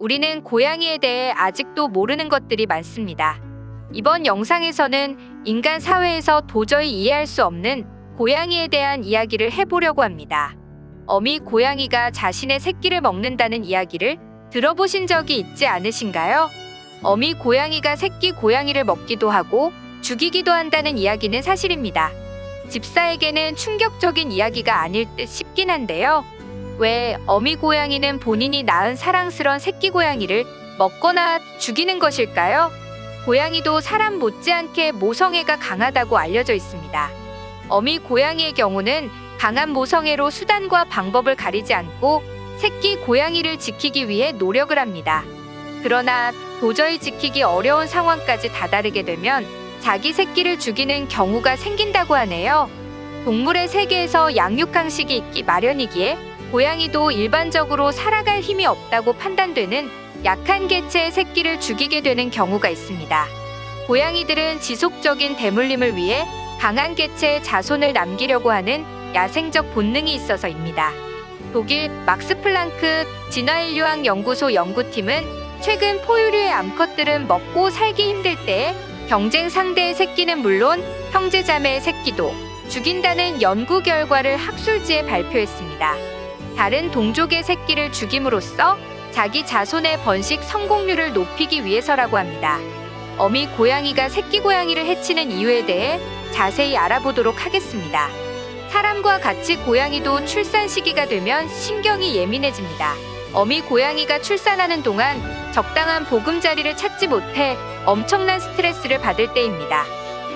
우리는 고양이에 대해 아직도 모르는 것들이 많습니다. 이번 영상에서는 인간 사회에서 도저히 이해할 수 없는 고양이에 대한 이야기를 해보려고 합니다. 어미 고양이가 자신의 새끼를 먹는다는 이야기를 들어보신 적이 있지 않으신가요? 어미 고양이가 새끼 고양이를 먹기도 하고 죽이기도 한다는 이야기는 사실입니다. 집사에게는 충격적인 이야기가 아닐 듯 싶긴 한데요. 왜 어미 고양이는 본인이 낳은 사랑스런 새끼 고양이를 먹거나 죽이는 것일까요? 고양이도 사람 못지않게 모성애가 강하다고 알려져 있습니다. 어미 고양이의 경우는 강한 모성애로 수단과 방법을 가리지 않고 새끼 고양이를 지키기 위해 노력을 합니다. 그러나 도저히 지키기 어려운 상황까지 다다르게 되면 자기 새끼를 죽이는 경우가 생긴다고 하네요. 동물의 세계에서 양육강식이 있기 마련이기에 고양이도 일반적으로 살아갈 힘이 없다고 판단되는 약한 개체의 새끼를 죽이게 되는 경우가 있습니다. 고양이들은 지속적인 대물림을 위해 강한 개체의 자손을 남기려고 하는 야생적 본능이 있어서입니다. 독일 막스플랑크 진화인류학 연구소 연구팀은 최근 포유류의 암컷들은 먹고 살기 힘들 때에 경쟁 상대의 새끼는 물론 형제자매의 새끼도 죽인다는 연구 결과를 학술지에 발표했습니다. 다른 동족의 새끼를 죽임으로써 자기 자손의 번식 성공률을 높이기 위해서라고 합니다. 어미 고양이가 새끼 고양이를 해치는 이유에 대해 자세히 알아보도록 하겠습니다. 사람과 같이 고양이도 출산 시기가 되면 신경이 예민해집니다. 어미 고양이가 출산하는 동안 적당한 보금자리를 찾지 못해 엄청난 스트레스를 받을 때입니다.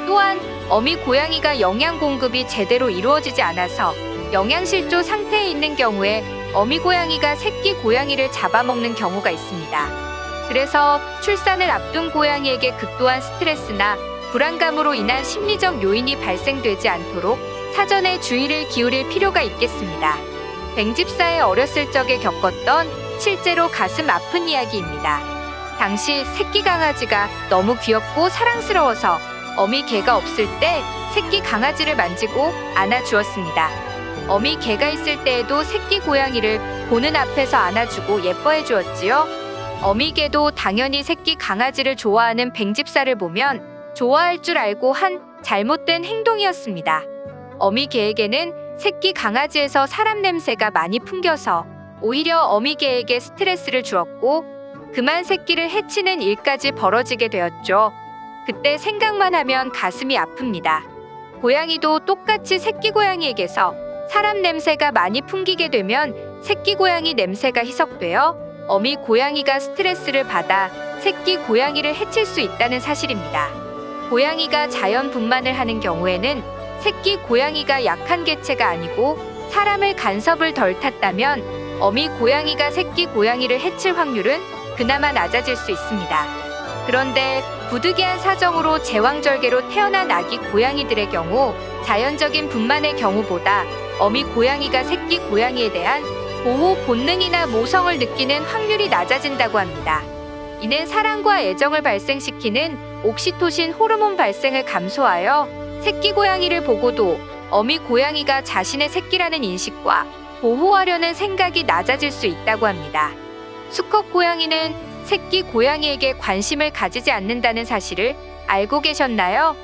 또한 어미 고양이가 영양 공급이 제대로 이루어지지 않아서 영양실조 상태에 있는 경우에 어미 고양이가 새끼 고양이를 잡아먹는 경우가 있습니다. 그래서 출산을 앞둔 고양이에게 극도한 스트레스나 불안감으로 인한 심리적 요인이 발생되지 않도록 사전에 주의를 기울일 필요가 있겠습니다. 뱅집사의 어렸을 적에 겪었던 실제로 가슴 아픈 이야기입니다. 당시 새끼 강아지가 너무 귀엽고 사랑스러워서 어미 개가 없을 때 새끼 강아지를 만지고 안아주었습니다. 어미 개가 있을 때에도 새끼 고양이를 보는 앞에서 안아주고 예뻐해 주었지요. 어미 개도 당연히 새끼 강아지를 좋아하는 뱅집사를 보면 좋아할 줄 알고 한 잘못된 행동이었습니다. 어미 개에게는 새끼 강아지에서 사람 냄새가 많이 풍겨서 오히려 어미 개에게 스트레스를 주었고 그만 새끼를 해치는 일까지 벌어지게 되었죠. 그때 생각만 하면 가슴이 아픕니다. 고양이도 똑같이 새끼 고양이에게서 사람 냄새가 많이 풍기게 되면 새끼 고양이 냄새가 희석되어 어미 고양이가 스트레스를 받아 새끼 고양이를 해칠 수 있다는 사실입니다. 고양이가 자연 분만을 하는 경우에는 새끼 고양이가 약한 개체가 아니고 사람을 간섭을 덜 탔다면 어미 고양이가 새끼 고양이를 해칠 확률은 그나마 낮아질 수 있습니다. 그런데 부득이한 사정으로 제왕절개로 태어난 아기 고양이들의 경우 자연적인 분만의 경우보다 어미 고양이가 새끼 고양이에 대한 보호 본능이나 모성을 느끼는 확률이 낮아진다고 합니다. 이는 사랑과 애정을 발생시키는 옥시토신 호르몬 발생을 감소하여 새끼 고양이를 보고도 어미 고양이가 자신의 새끼라는 인식과 보호하려는 생각이 낮아질 수 있다고 합니다. 수컷 고양이는 새끼 고양이에게 관심을 가지지 않는다는 사실을 알고 계셨나요?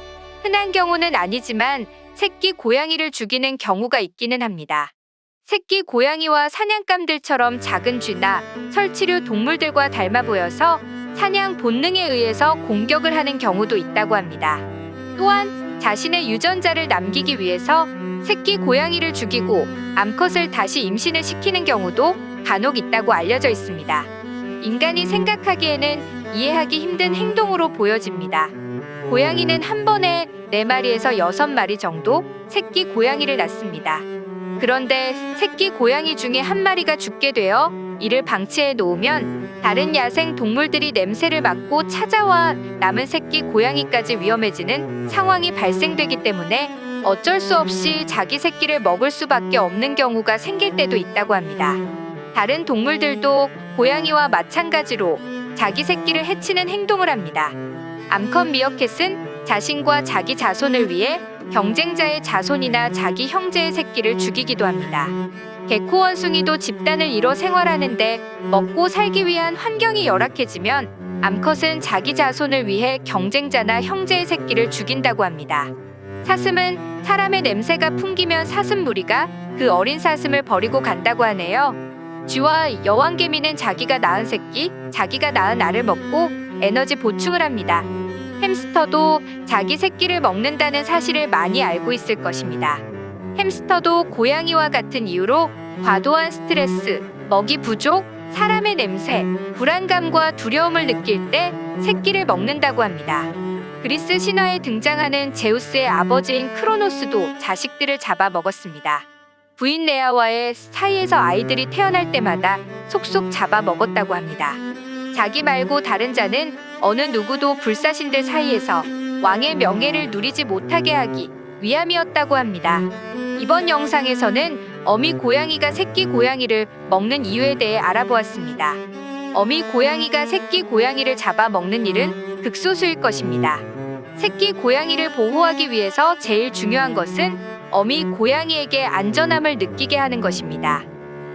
흔한 경우는 아니지만 새끼 고양이를 죽이는 경우가 있기는 합니다. 새끼 고양이와 사냥감들처럼 작은 쥐나 설치류 동물들과 닮아 보여서 사냥 본능에 의해서 공격을 하는 경우도 있다고 합니다. 또한 자신의 유전자를 남기기 위해서 새끼 고양이를 죽이고 암컷을 다시 임신을 시키는 경우도 간혹 있다고 알려져 있습니다. 인간이 생각하기에는 이해하기 힘든 행동으로 보여집니다. 고양이는 한 번에 4마리에서 6마리 정도 새끼 고양이를 낳습니다. 그런데 새끼 고양이 중에 1마리가 죽게 되어 이를 방치해 놓으면 다른 야생 동물들이 냄새를 맡고 찾아와 남은 새끼 고양이까지 위험해지는 상황이 발생되기 때문에 어쩔 수 없이 자기 새끼를 먹을 수밖에 없는 경우가 생길 때도 있다고 합니다. 다른 동물들도 고양이와 마찬가지로 자기 새끼를 해치는 행동을 합니다. 암컷 미어캣은 자신과 자기 자손을 위해 경쟁자의 자손이나 자기 형제의 새끼를 죽이기도 합니다. 개코 원숭이도 집단을 이뤄 생활하는데 먹고 살기 위한 환경이 열악해지면 암컷은 자기 자손을 위해 경쟁자나 형제의 새끼를 죽인다고 합니다. 사슴은 사람의 냄새가 풍기면 사슴 무리가 그 어린 사슴을 버리고 간다고 하네요. 쥐와 여왕개미는 자기가 낳은 새끼, 자기가 낳은 알을 먹고 에너지 보충을 합니다. 햄스터도 자기 새끼를 먹는다는 사실을 많이 알고 있을 것입니다. 햄스터도 고양이와 같은 이유로 과도한 스트레스, 먹이 부족, 사람의 냄새, 불안감과 두려움을 느낄 때 새끼를 먹는다고 합니다. 그리스 신화에 등장하는 제우스의 아버지인 크로노스도 자식들을 잡아 먹었습니다. 부인 레아와의 사이에서 아이들이 태어날 때마다 속속 잡아 먹었다고 합니다. 자기 말고 다른 자는 어느 누구도 불사신들 사이에서 왕의 명예를 누리지 못하게 하기 위함이었다고 합니다. 이번 영상에서는 어미 고양이가 새끼 고양이를 먹는 이유에 대해 알아보았습니다. 어미 고양이가 새끼 고양이를 잡아 먹는 일은 극소수일 것입니다. 새끼 고양이를 보호하기 위해서 제일 중요한 것은 어미 고양이에게 안전함을 느끼게 하는 것입니다.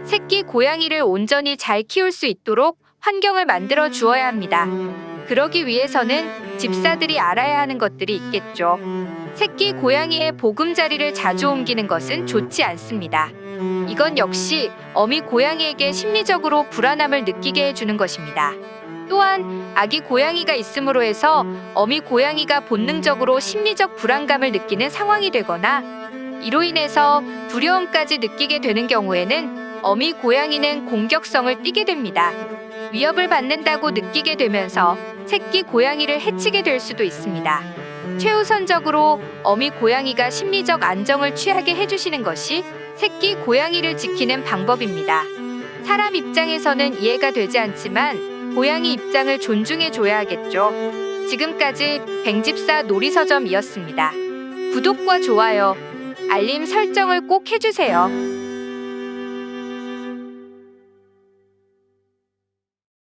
새끼 고양이를 온전히 잘 키울 수 있도록 환경을 만들어 주어야 합니다. 그러기 위해서는 집사들이 알아야 하는 것들이 있겠죠. 새끼 고양이의 보금자리를 자주 옮기는 것은 좋지 않습니다. 이건 역시 어미 고양이에게 심리적으로 불안함을 느끼게 해주는 것입니다. 또한 아기 고양이가 있음으로 해서 어미 고양이가 본능적으로 심리적 불안감을 느끼는 상황이 되거나 이로 인해서 두려움까지 느끼게 되는 경우에는 어미 고양이는 공격성을 띠게 됩니다. 위협을 받는다고 느끼게 되면서 새끼 고양이를 해치게 될 수도 있습니다. 최우선적으로 어미 고양이가 심리적 안정을 취하게 해주시는 것이 새끼 고양이를 지키는 방법입니다. 사람 입장에서는 이해가 되지 않지만 고양이 입장을 존중해줘야 하겠죠. 지금까지 뱅집사 놀이서점이었습니다. 구독과 좋아요, 알림 설정을 꼭 해주세요.